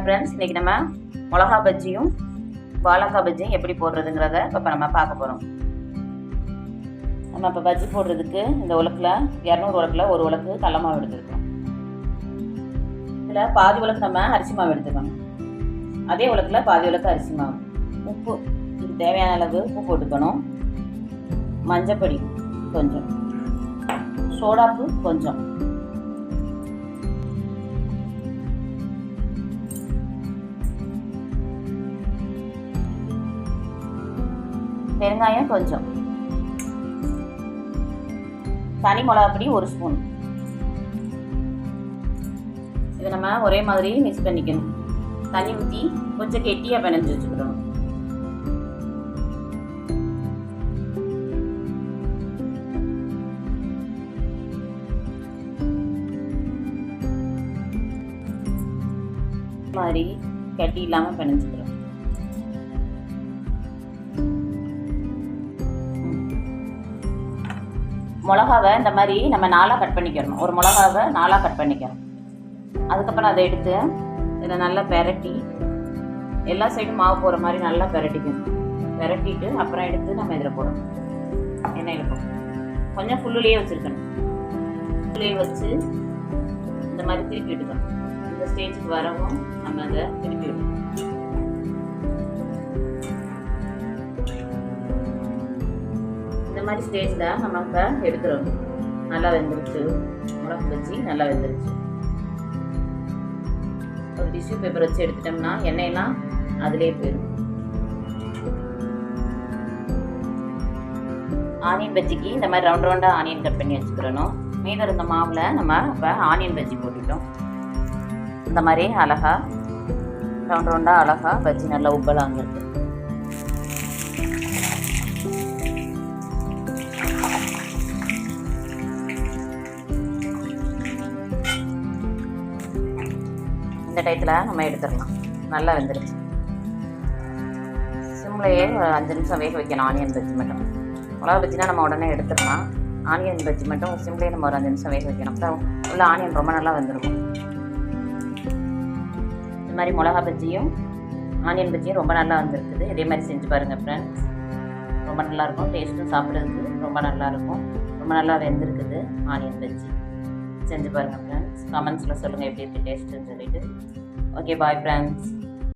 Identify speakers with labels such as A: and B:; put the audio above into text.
A: Friends, இன்றைக்கி நம்ம மிளகா பஜ்ஜியும் வாழைக்காய் பஜ்ஜியும் எப்படி போடுறதுங்கிறத இப்போ நம்ம பார்க்க போகிறோம். நம்ம இப்போ பஜ்ஜி போடுறதுக்கு இந்த உலக்கில் 200 உலக்கில் ஒரு உலக்கு கடல மாவு எடுத்துருக்கோம். இதில் பாதி உலக்கு நம்ம அரிசி மாவு எடுத்துக்கணும். அதே உலக்கில் பாதி உலக்கு அரிசி மாவு. உப்பு, இதுக்கு தேவையான அளவு உப்பு போட்டுக்கணும். மஞ்சப்பொடி கொஞ்சம், சோடாப்பு கொஞ்சம், பெருங்காயம் கொஞ்சம், தனி மிளகாப்பொடி 1 ஸ்பூன். இதை நம்ம ஒரே மாதிரி மிக்ஸ் பண்ணிக்கணும். தண்ணி ஊற்றி கொஞ்சம் கெட்டியாக பிணைஞ்சு வச்சுக்கணும். மாதிரி கட்டி இல்லாமல் பிணைஞ்சுக்கிறோம். மிளகாவை இந்த மாதிரி நம்ம 4ஆக கட் பண்ணிக்கிறணும். ஒரு மிளகாவை 4ஆக கட் பண்ணிக்கிறோம். அதுக்கப்புறம் அதை எடுத்து இதை நல்லா பெரட்டி எல்லா சைடும் மாவு போகிற மாதிரி நல்லா பெரட்டிக்கணும். பெரட்டிட்டு அப்புறம் எடுத்து நம்ம இதில் போடணும். எண்ணெயில் போடணும். கொஞ்சம் ஃபுல்லுலேயே வச்சுருக்கணும். ஃபுல்லுலேயே வச்சு இந்த மாதிரி திருப்பி விட்டுக்கணும். இந்த ஸ்டேஜுக்கு வரவும் நம்ம அதை திருப்பி விடணும். இந்த மாதிரி ஸ்டேஜில் நம்ம இப்போ எடுத்துடணும். நல்லா வெந்துருச்சு. மிளகு பஜ்ஜி நல்லா வெந்துருச்சு. ஒரு டிஷ்யூ பேப்பர் வச்சு எடுத்துட்டோம்னா எண்ணெயெல்லாம் அதிலே போயிடும். ஆனியன் பஜ்ஜிக்கு இந்த மாதிரி ரவுண்ட் ரவுண்டாக ஆனியன் கட் பண்ணி வச்சுக்கிறணும். மீதம் இருந்த மாவில் நம்ம இப்போ ஆனியன் பஜ்ஜி போட்டுட்டோம். இந்த மாதிரி அழகா ரவுண்ட் ரவுண்டாக அழகா பஜ்ஜி நல்லா உப்பலாக வந்துருக்கு. இந்த டயத்தில் நம்ம எடுத்துடலாம். நல்லா வெந்துருச்சு. சிம்லையே ஒரு 5 நிமிஷம் வேக வைக்கணும். ஆனியன் பஜ்ஜி மட்டும். மிளகா பஜ்ஜினா நம்ம உடனே எடுத்துடலாம். ஆனியன் பஜ்ஜி மட்டும் சிம்லேயே நம்ம ஒரு 5 நிமிஷம் வேக வைக்கணும். அப்புறம் உள்ள ஆனியன் ரொம்ப நல்லா வெந்திருக்கும். இந்த மாதிரி மிளகா பஜ்ஜியும் ஆனியன் பஜ்ஜியும் ரொம்ப நல்லா வந்திருக்குது. இதே மாதிரி செஞ்சு பாருங்கள் ஃப்ரெண்ட்ஸ். ரொம்ப நல்லாயிருக்கும். டேஸ்ட்டும் சாப்பிட்றதுக்கு ரொம்ப நல்லாயிருக்கும். ரொம்ப நல்லா வெந்திருக்குது ஆனியன் பஜ்ஜி. செஞ்சு பாருங்கள் ஃப்ரெண்ட்ஸ். கமெண்ட்ஸில் சொல்லுங்கள் எப்படி டேஸ்ட்டுன்னு சொல்லிட்டு. Okay, bye friends.